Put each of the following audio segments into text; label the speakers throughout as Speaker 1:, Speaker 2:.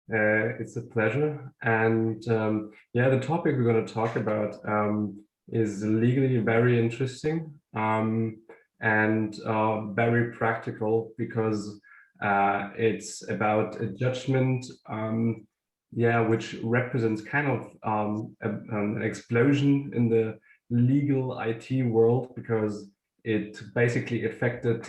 Speaker 1: It's a pleasure. And yeah, the topic we're going to talk about is legally very interesting and very practical because it's about a judgment, yeah, which represents kind of an explosion in the legal IT world because it basically affected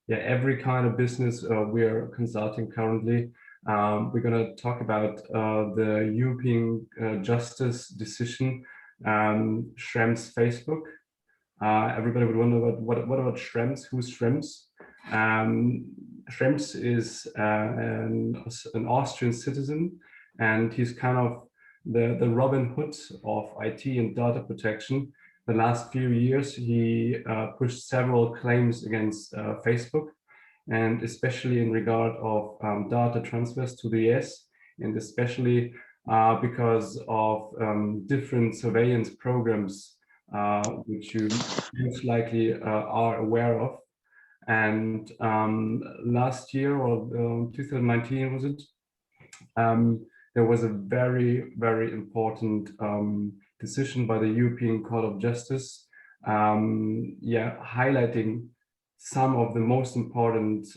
Speaker 1: yeah, every kind of business we are consulting currently. We're going to talk about the European Justice decision, Schrems Facebook. Everybody would wonder what about Schrems? Who's Schrems? Um, Schrems is an Austrian citizen, and he's kind of the Robin Hood of IT and data protection. The last few years, he pushed several claims against Facebook, and especially in regard of data transfers to the US, and especially because of different surveillance programs which you most likely are aware of. And last year, or 2019 was it, there was a very, very important decision by the European Court of Justice, yeah, highlighting some of the most important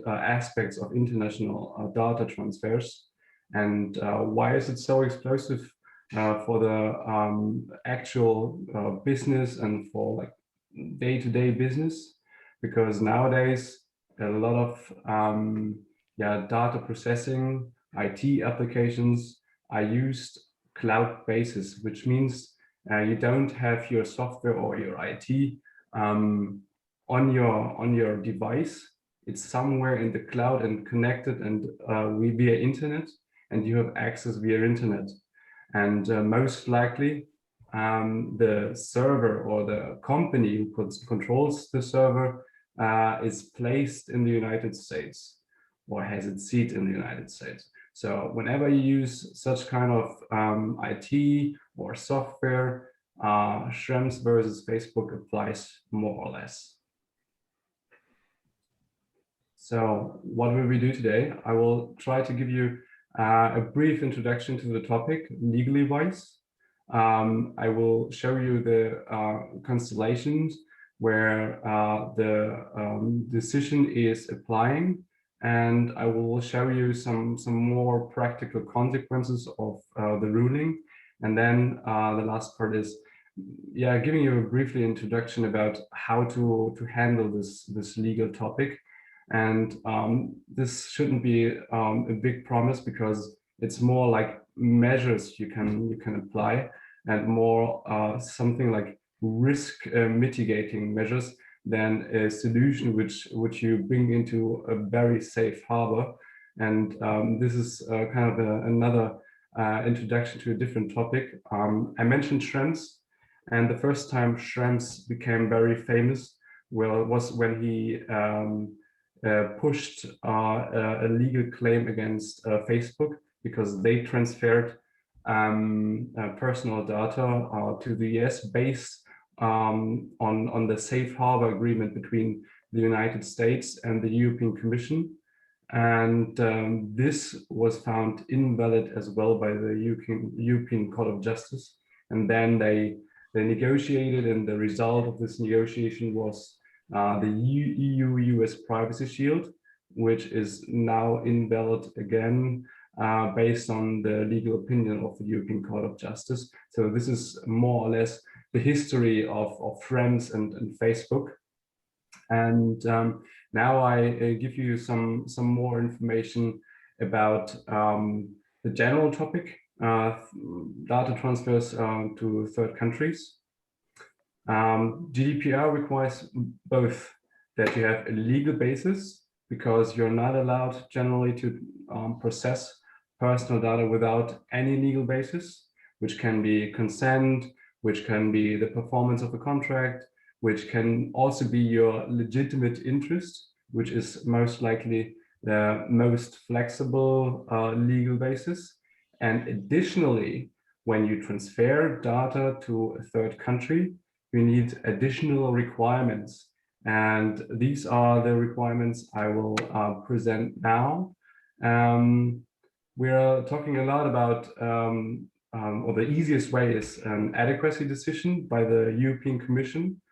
Speaker 1: aspects of international data transfers. And why is it so explosive for the actual business and for like day-to-day business? Because nowadays a lot of yeah, data processing IT applications are used cloud basis, which means you don't have your software or your IT on your device. It's somewhere in the cloud and connected and via internet, and you have access via internet. And most likely, the server or the company who controls the server is placed in the United States or has its seat in the United States. So whenever you use such kind of IT or software, Schrems versus Facebook applies more or less. So what will we do today? I will try to give you a brief introduction to the topic, legally wise. I will show you the constellations where the decision is applying, and I will show you some more practical consequences of the ruling. And then the last part is, yeah, giving you a briefly introduction about how to handle this legal topic. And this shouldn't be a big promise because it's more like measures you can apply and more something like risk mitigating measures than a solution which you bring into a very safe harbor. And this is kind of another introduction to a different topic. I mentioned Schrems, and the first time Schrems became very famous was when he pushed a legal claim against Facebook because they transferred personal data to the US based on the safe harbor agreement between the United States and the European Commission. And this was found invalid as well by the European Court of Justice. And then they negotiated, and the result of this negotiation was the EU-US Privacy Shield, which is now invalid again based on the legal opinion of the European Court of Justice. So this is more or less the history of Schrems and Facebook. And now I give you some more information about the general topic, data transfers to third countries. GDPR requires both that you have a legal basis, because you're not allowed generally to process personal data without any legal basis, which can be consent, which can be the performance of a contract, which can also be your legitimate interest, which is most likely the most flexible legal basis. And additionally, when you transfer data to a third country, you need additional requirements. And these are the requirements I will present now. We are talking a lot about, or the easiest way is an adequacy decision by the European Commission.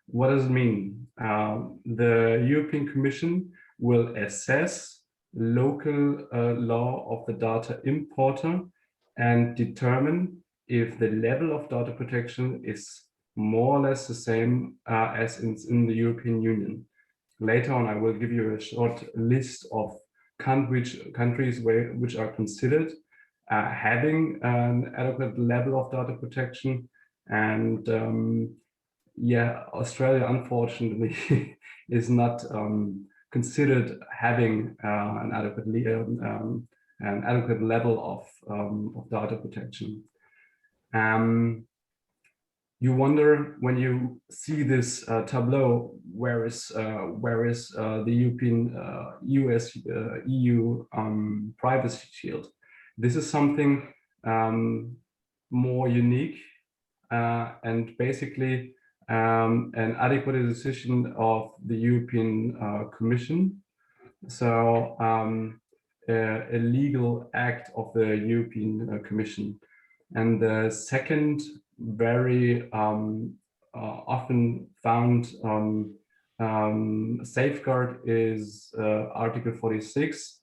Speaker 1: What does it mean? The European Commission will assess local law of the data importer and determine if the level of data protection is more or less the same as in the European Union. Later on, I will give you a short list of countries which are considered having an adequate level of data protection. And yeah, Australia, unfortunately, is not considered having an adequate level of data protection. You wonder when you see this tableau, where is the European US EU privacy shield? This is something more unique and basically an adequate decision of the European Commission. So a legal act of the European Commission. And the second very often found safeguard is Article 46,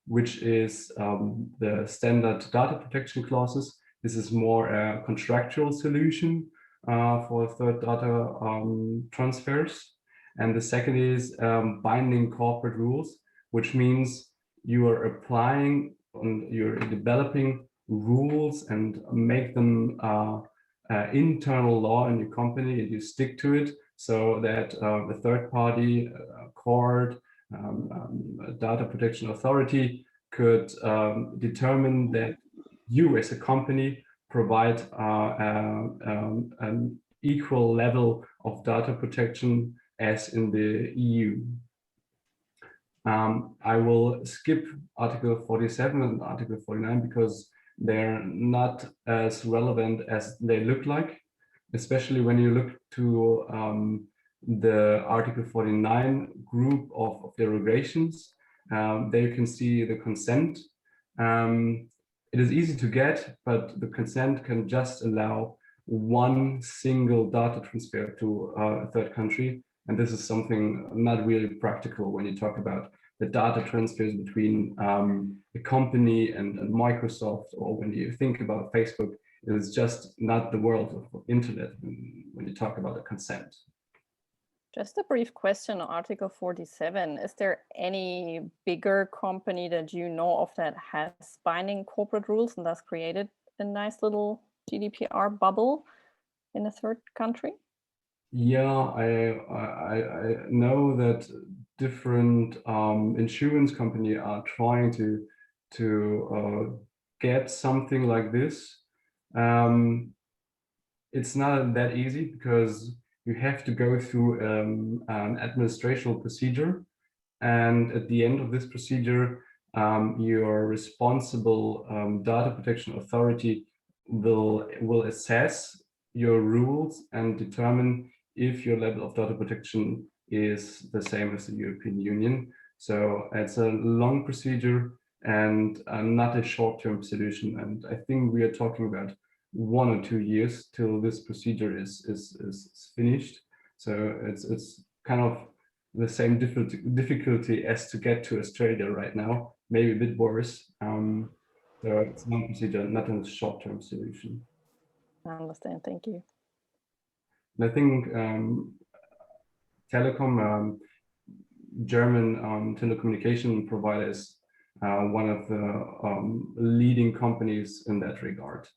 Speaker 1: which is the standard data protection clauses. This is more a contractual solution for third data transfers. And the second is binding corporate rules, which means you are applying, you're developing rules and make them internal law in your company, and you stick to it, so that the third party court, data protection authority could determine that you as a company provide an equal level of data protection as in the EU. I will skip Article 47 and Article 49 because they're not as relevant as they look like, especially when you look to the Article 49 group of derogations. There you can see the consent. It is easy to get, but the consent can just allow one single data transfer to a third country. And this is something not really practical when you talk about the data transfers between a company and Microsoft, or when you think about Facebook. It is just not the world of internet when you talk about a consent.
Speaker 2: Just a brief question on Article 47. Is there any bigger company that you know of that has binding corporate rules and thus created a nice little GDPR bubble in a third country?
Speaker 1: Yeah, I know that different insurance companies are trying to get something like this. It's not that easy because you have to go through an administrative procedure, and at the end of this procedure, your responsible data protection authority will assess your rules and determine if your level of data protection is the same as the European Union. So it's a long procedure and not a short-term solution. And I think we are talking about 1 or 2 years till this procedure is finished. So it's kind of the same difficulty as to get to Australia right now, maybe a bit worse. So it's one procedure, not a short-term solution.
Speaker 2: I understand, thank you.
Speaker 1: And I think telecom, German telecommunication providers, one of the leading companies in that regard.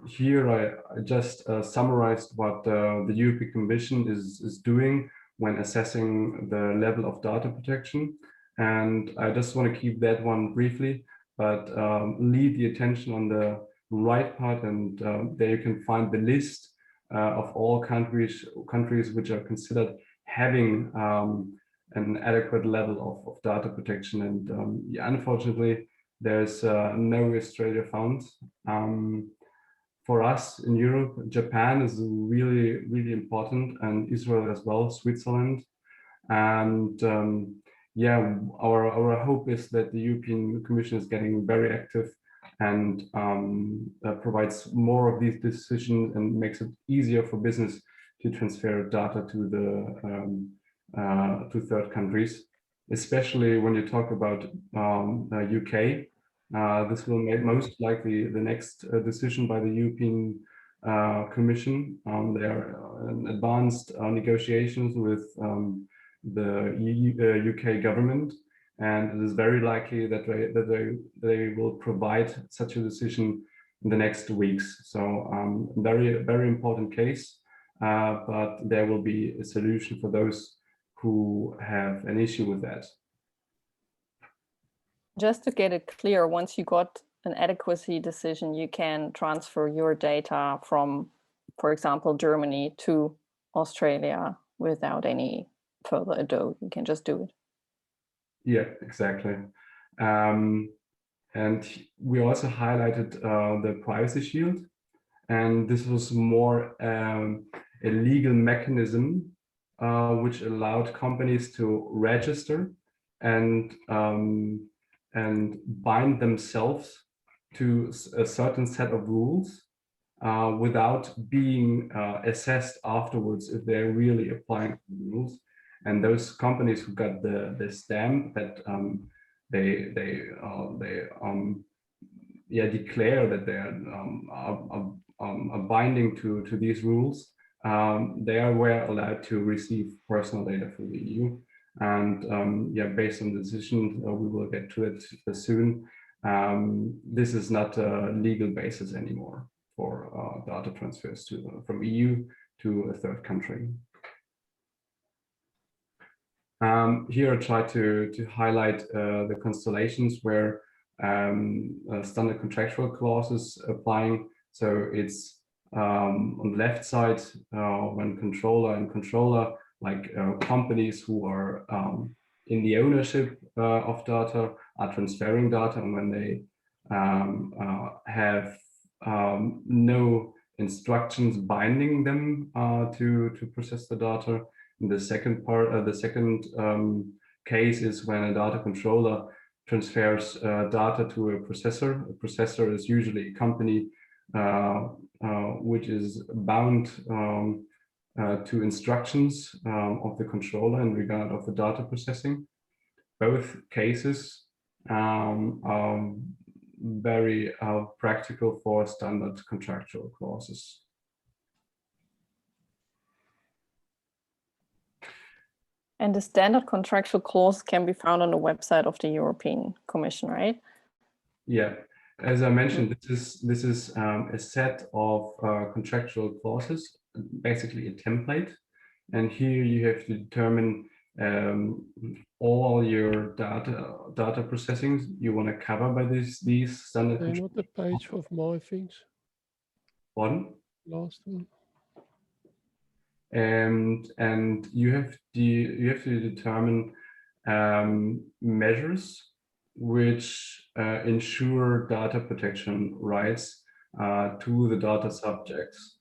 Speaker 1: Here I just summarized what the European Commission is doing when assessing the level of data protection. And I just want to keep that one briefly, but lead the attention on the right part, and there you can find the list of all countries which are considered having an adequate level of data protection. And yeah, unfortunately, there's no Australia found. for us in Europe, Japan is really, really important, and Israel as well, Switzerland. And yeah, our hope is that the European Commission is getting very active and provides more of these decisions and makes it easier for business to transfer data to the to third countries, especially when you talk about UK. This will make most likely the next decision by the European Commission. There are advanced negotiations with the UK government, and it is very likely that they will provide such a decision in the next weeks. So very important case, but there will be a solution for those who have an issue with that.
Speaker 2: Just to get it clear, once you got an adequacy decision, you can transfer your data from, for example, Germany to Australia without any further ado. You can just do it.
Speaker 1: Yeah, exactly. And we also highlighted the privacy shield, and this was more a legal mechanism which allowed companies to register and bind themselves to a certain set of rules without being assessed afterwards if they're really applying the rules. And those companies who got the stamp that they declare that they are binding to these rules, they were allowed to receive personal data from the EU. And yeah, based on the decision, we will get to it soon. This is not a legal basis anymore for data transfers from EU to a third country. Here I try to highlight the constellations where standard contractual clauses applying. So it's on the left side when controller and controller, like companies who are in the ownership of data are transferring data, and when they have no instructions binding them to process the data. And the second part, the second case is when a data controller transfers data to a processor. A processor is usually a company which is bound to instructions of the controller in regard of the data processing. Both cases are very practical for standard contractual clauses.
Speaker 2: And the standard contractual clause can be found on the website of the European Commission, right?
Speaker 1: Yeah, as I mentioned, this is a set of contractual clauses, basically a template. And here you have to determine all your data processing you want to cover by these standard.
Speaker 3: They're not the page of my things.
Speaker 1: One.
Speaker 3: Last one.
Speaker 1: And you have to determine measures which ensure data protection rights to the data subjects.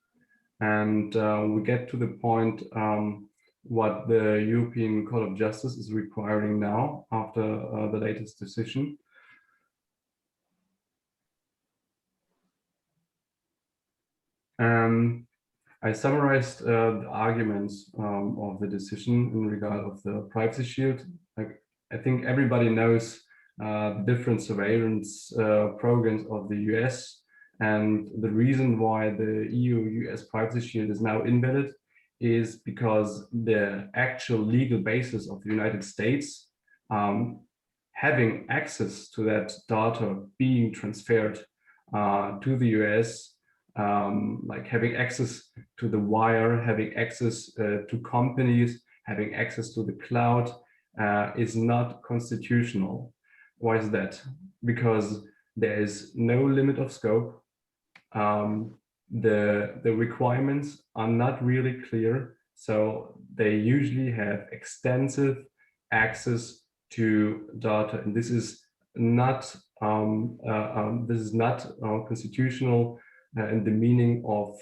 Speaker 1: And we get to the point what the European Court of Justice is requiring now after the latest decision. I summarized the arguments of the decision in regard of the privacy shield. I think everybody knows different surveillance programs of the US, and the reason why the EU-US privacy shield is now invalid is because the actual legal basis of the United States having access to that data being transferred to the US, like having access to the wire, having access to companies, having access to the cloud is not constitutional. Why is that? Because there is no limit of scope. The requirements are not really clear, so they usually have extensive access to data, and this is not constitutional. in the meaning of,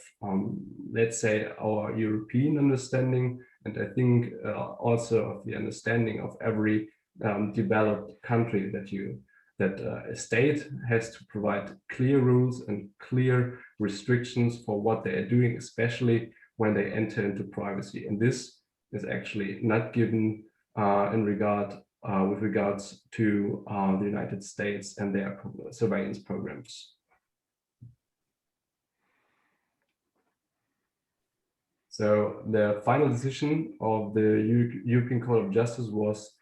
Speaker 1: let's say, our European understanding, and I think also of the understanding of every developed country, that a state has to provide clear rules and clear restrictions for what they are doing, especially when they enter into privacy. And this is actually not given with regards to the United States and their surveillance programs. So the final decision of the European Court of Justice was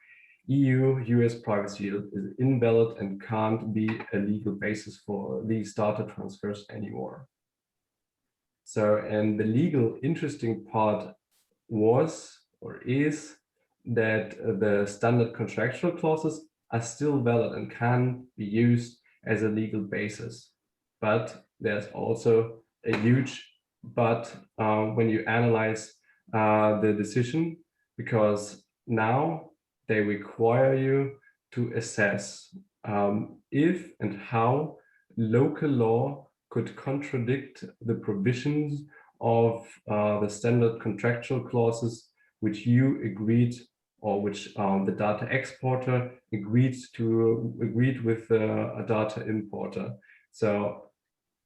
Speaker 1: EU-US privacy shield is invalid and can't be a legal basis for these data transfers anymore. So, and the legal interesting part was or is that the standard contractual clauses are still valid and can be used as a legal basis. But there's also a huge but when you analyze the decision, because now they require you to assess if and how local law could contradict the provisions of the standard contractual clauses which you agreed, or which the data exporter agreed with a data importer. So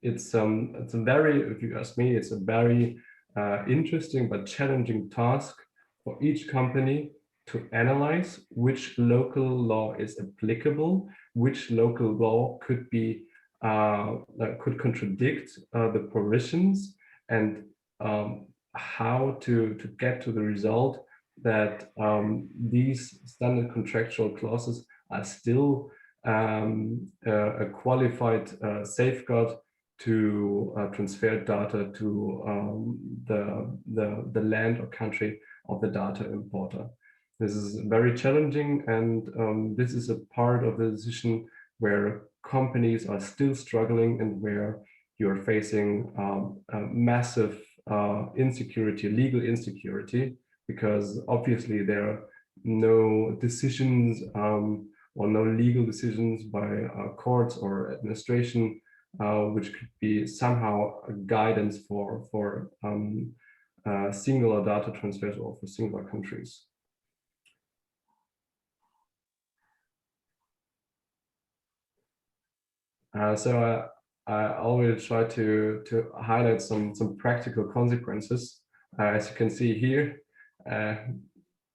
Speaker 1: it's a very, if you ask me, it's a very interesting but challenging task for each company to analyze which local law is applicable, which local law could be could contradict the provisions, and how to get to the result that these standard contractual clauses are still a qualified safeguard to transfer data to the land or country of the data importer. This is very challenging, and this is a part of the decision where companies are still struggling and where you're facing a massive insecurity, legal insecurity, because obviously there are no decisions or no legal decisions by courts or administration which could be somehow a guidance for singular data transfers or for singular countries. So I always try to highlight some practical consequences. As you can see here,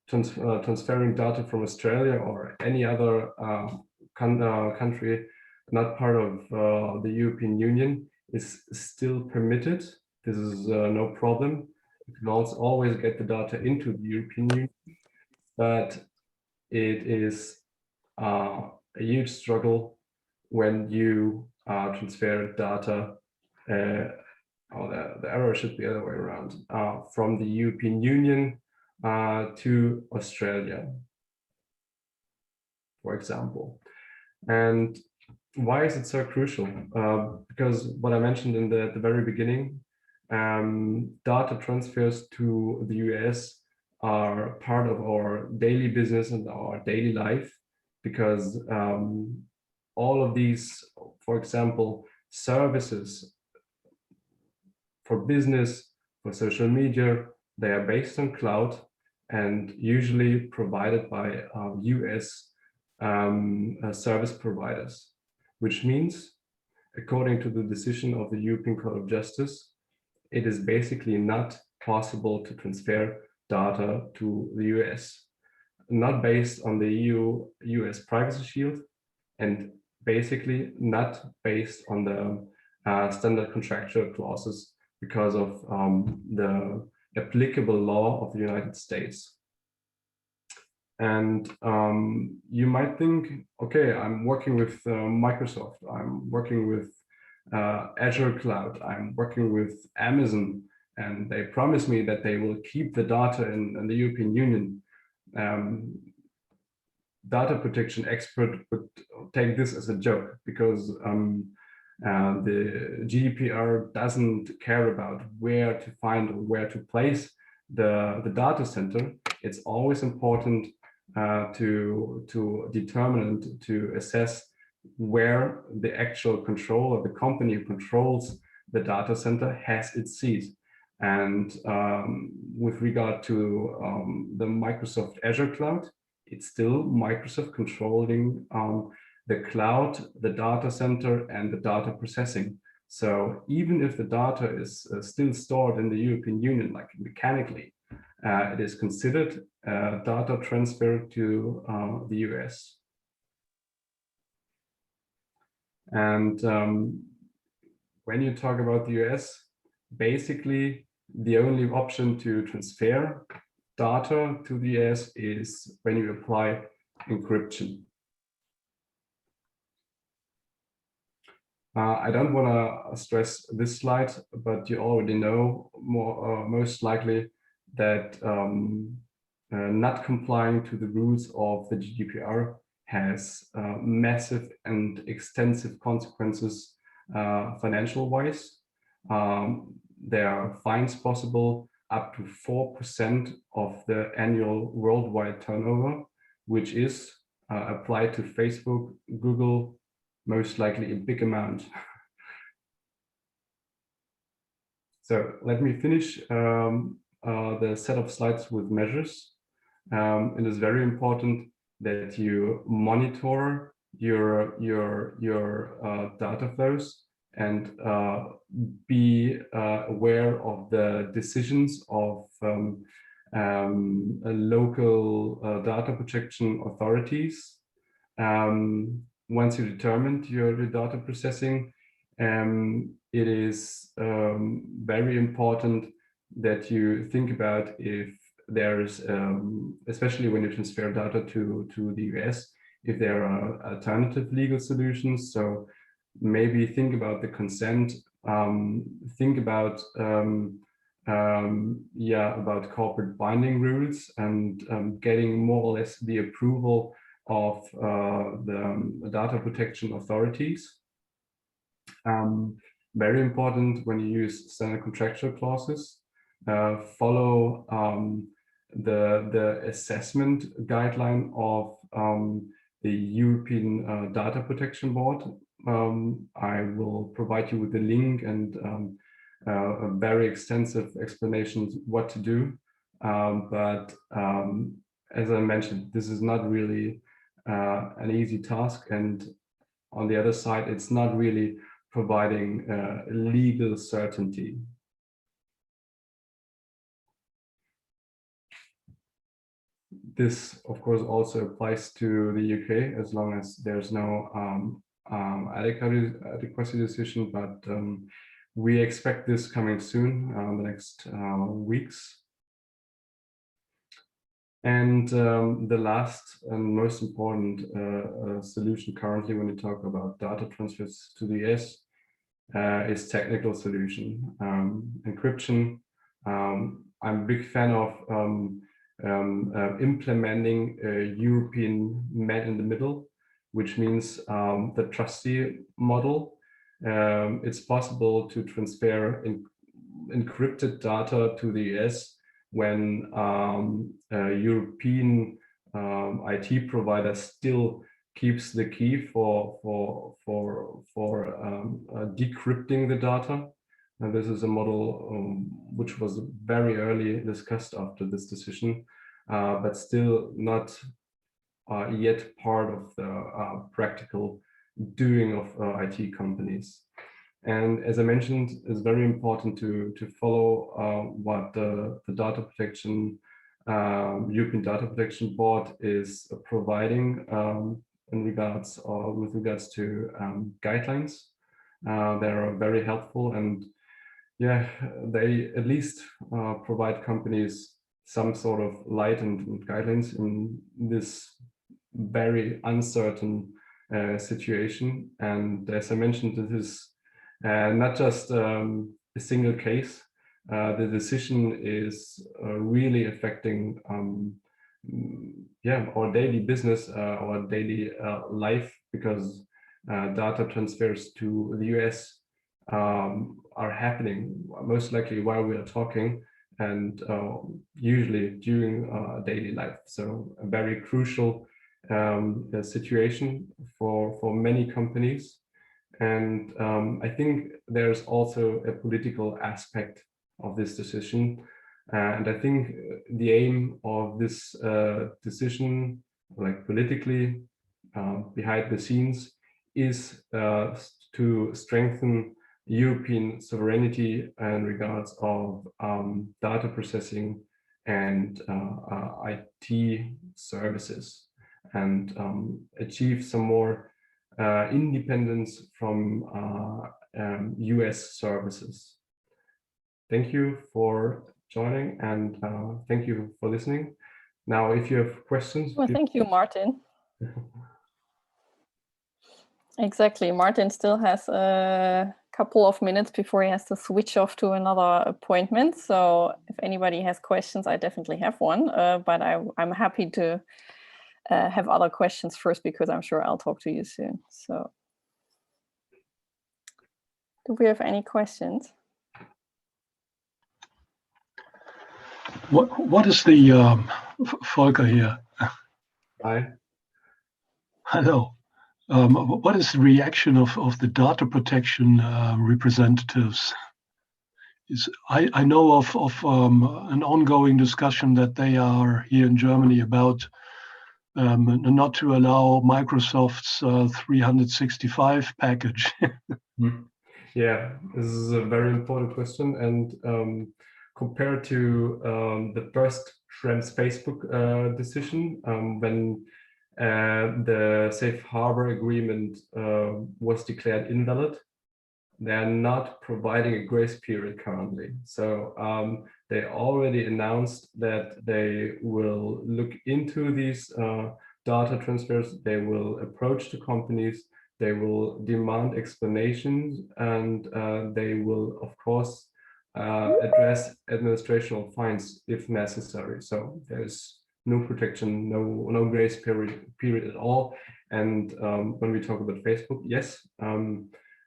Speaker 1: transferring data from Australia or any other country not part of the European Union is still permitted. This is no problem. You can also always get the data into the European Union, but it is a huge struggle when you transfer data, the error should be the other way around, from the European Union to Australia, for example. And why is it so crucial? Because what I mentioned in the very beginning, data transfers to the US are part of our daily business and our daily life, because all of these, for example, services for business, for social media, they are based on cloud and usually provided by US service providers, which means, according to the decision of the European Court of Justice, it is basically not possible to transfer data to the US, not based on the EU-US Privacy Shield, and basically not based on the standard contractual clauses because of the applicable law of the United States. And you might think, okay, I'm working with Microsoft, I'm working with Azure Cloud, I'm working with Amazon, and they promise me that they will keep the data in the European Union. Data protection expert would take this as a joke, because the GDPR doesn't care about where to find or where to place the data center. It's always important to determine and to assess where the actual control of the company who controls the data center has its seat. And with regard to the Microsoft Azure cloud, it's still Microsoft controlling the cloud, the data center, and the data processing. So even if the data is still stored in the European Union, like mechanically, it is considered data transfer to the US. And when you talk about the US, basically the only option to transfer data to the US is when you apply encryption. I don't want to stress this slide, but you already know most likely that not complying to the rules of the GDPR has massive and extensive consequences financial-wise. There are fines possible up to 4% of the annual worldwide turnover, which is applied to Facebook, Google, most likely a big amount. So let me finish the set of slides with measures. It is very important that you monitor your data flows and be aware of the decisions of local data protection authorities. Once you determined your data processing, it is very important that you think about if there's, especially when you transfer data to the US, if there are alternative legal solutions. So maybe think about the consent, think about about corporate binding rules and getting more or less the approval of the data protection authorities. Very important when you use standard contractual clauses, follow the assessment guideline of the European Data Protection Board. I will provide you with the link and a very extensive explanation what to do. But as I mentioned, this is not really an easy task, and on the other side, it's not really providing legal certainty. This, of course, also applies to the UK as long as there's no adequacy decision, but we expect this coming soon, the next weeks. And the last and most important solution currently when you talk about data transfers to the US is technical solution. Encryption. I'm a big fan of implementing a European man in the middle, which means the trustee model. It's possible to transfer encrypted data to the US when a European IT provider still keeps the key for decrypting the data. And this is a model which was very early discussed after this decision, but still not yet part of the practical doing of IT companies. And as I mentioned, it's very important to follow what the data protection, European Data Protection Board is providing in regards or with regards to guidelines. They are very helpful, and yeah, they at least provide companies some sort of light and guidelines in this very uncertain situation. And as I mentioned, this is not just a single case. The decision is really affecting our daily business, our daily life, because data transfers to the US are happening most likely while we are talking, and usually during daily life. So a very crucial situation for many companies. And I think there's also a political aspect of this decision. And I think the aim of this decision, like politically, behind the scenes, is to strengthen European sovereignty in regards of data processing and IT services, and achieve some more independence from US services. Thank you for joining, and thank you for listening. Now, if you have questions.
Speaker 2: Well, thank you, Martin. Exactly. Martin still has a couple of minutes before he has to switch off to another appointment. So if anybody has questions, I definitely have one, but I'm happy to have other questions first, because I'm sure I'll talk to you soon. So do we have any questions?
Speaker 4: What is the Volker here?
Speaker 1: Hi.
Speaker 4: Hello. What is the reaction of the data protection representatives? I know of an ongoing discussion that they are here in Germany about not to allow Microsoft's 365 package.
Speaker 1: Yeah, this is a very important question, and compared to the first Schrems Facebook decision, when the safe harbor agreement was declared invalid, they're not providing a grace period currently. So they already announced that they will look into these data transfers, they will approach the companies, they will demand explanations, and they will, of course, address administrative fines if necessary. So there's no protection, no grace period at all. And when we talk about Facebook, yes,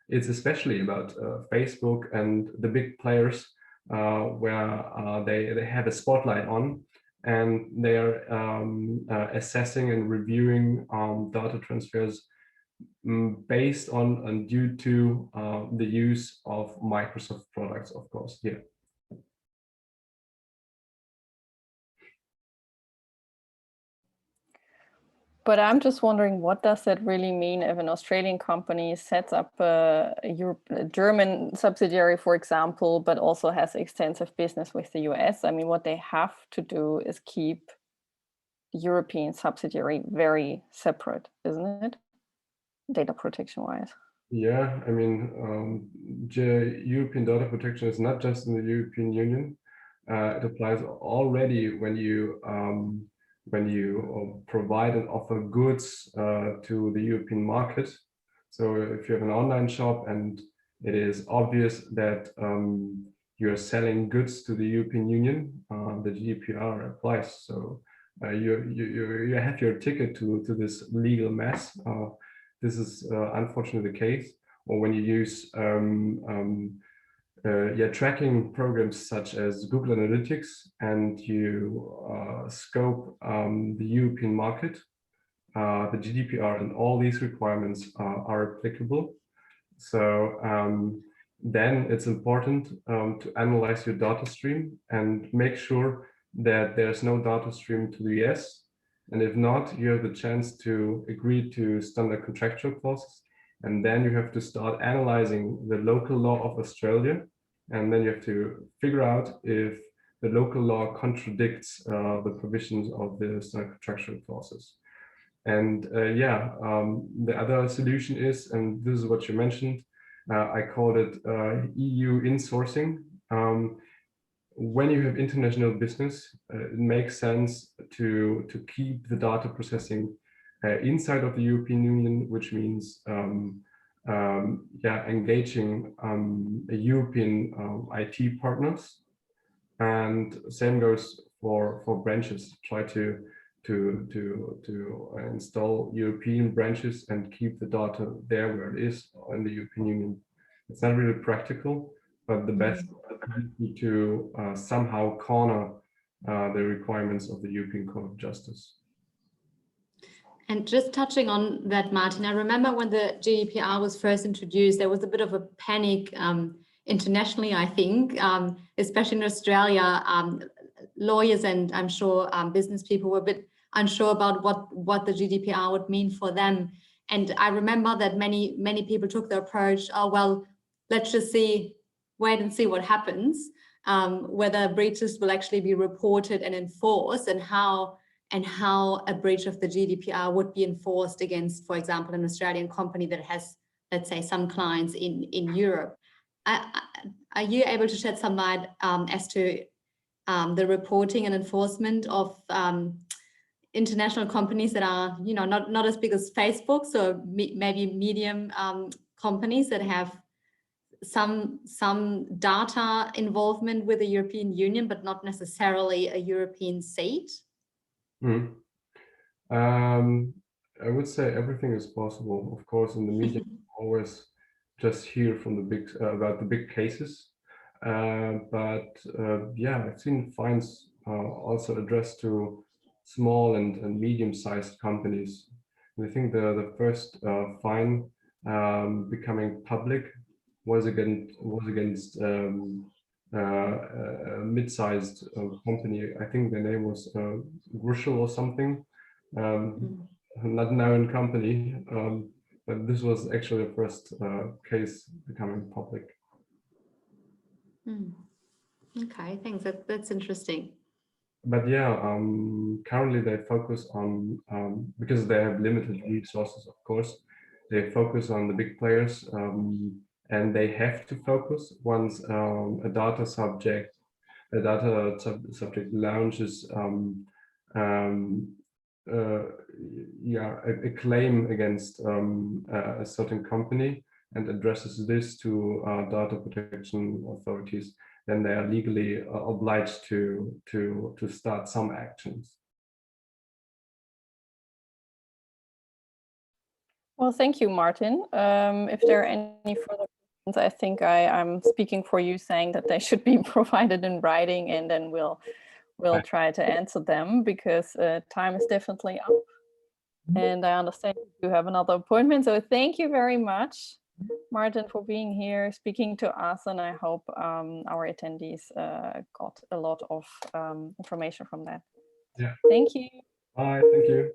Speaker 1: it's especially about Facebook and the big players where they have a spotlight on, and they are assessing and reviewing data transfers based on and due to the use of Microsoft products, of course, here.
Speaker 2: But I'm just wondering, what does that really mean if an Australian company sets up a German subsidiary, for example, but also has extensive business with the US? I mean, what they have to do is keep the European subsidiary very separate, isn't it? Data protection wise.
Speaker 1: Yeah, I mean, European data protection is not just in the European Union. It applies already when you provide and offer goods to the European market. So if you have an online shop and it is obvious that you are selling goods to the European Union, the GDPR applies. So you have your ticket to this legal mess. This is unfortunately the case. Or when you use tracking programs such as Google Analytics, and you scope the European market, the GDPR and all these requirements are applicable. So then it's important to analyze your data stream and make sure that there's no data stream to the US. And if not, you have the chance to agree to standard contractual clauses. And then you have to start analyzing the local law of Australia. And then you have to figure out if the local law contradicts the provisions of the standard contractual clauses. And the other solution is, and this is what you mentioned, I called it EU insourcing. When you have international business, it makes sense to keep the data processing inside of the European Union, which means engaging European IT partners. And same goes for branches. Try to install European branches and keep the data there where it is in the European Union. It's not really practical, but the best to somehow corner the requirements of the European Court of Justice.
Speaker 5: And just touching on that, Martin, I remember when the GDPR was first introduced, there was a bit of a panic internationally, I think, especially in Australia. Lawyers and I'm sure business people were a bit unsure about what the GDPR would mean for them. And I remember that many people took the approach, oh, well, let's just wait and see what happens, whether breaches will actually be reported and enforced, and how a breach of the GDPR would be enforced against, for example, an Australian company that has, let's say, some clients in Europe. Are you able to shed some light as to the reporting and enforcement of international companies that are, you know, not as big as Facebook, so maybe medium companies that have some data involvement with the European Union, but not necessarily a European seat?
Speaker 1: Mm. I would say everything is possible. Of course, in the media, always just hear from the big about the big cases. But yeah, I've seen fines also addressed to small and medium-sized companies. And I think the first fine becoming public was against a mid-sized company. I think the name was Gruschel or something. Not known company, but this was actually the first case becoming public.
Speaker 5: Okay, thanks. That's interesting.
Speaker 1: But yeah, currently they focus on, because they have limited resources, of course, they focus on the big players, and they have to focus once a data subject launches a claim against a certain company and addresses this to data protection authorities, then they are legally obliged to start some actions.
Speaker 2: Well, thank you, Martin. If there are any further questions, I think I'm speaking for you, saying that they should be provided in writing, and then we'll try to answer them, because time is definitely up. And I understand you have another appointment. So thank you very much, Martin, for being here, speaking to us. And I hope our attendees got a lot of information from that.
Speaker 1: Yeah.
Speaker 2: Thank you.
Speaker 1: Bye. Thank you.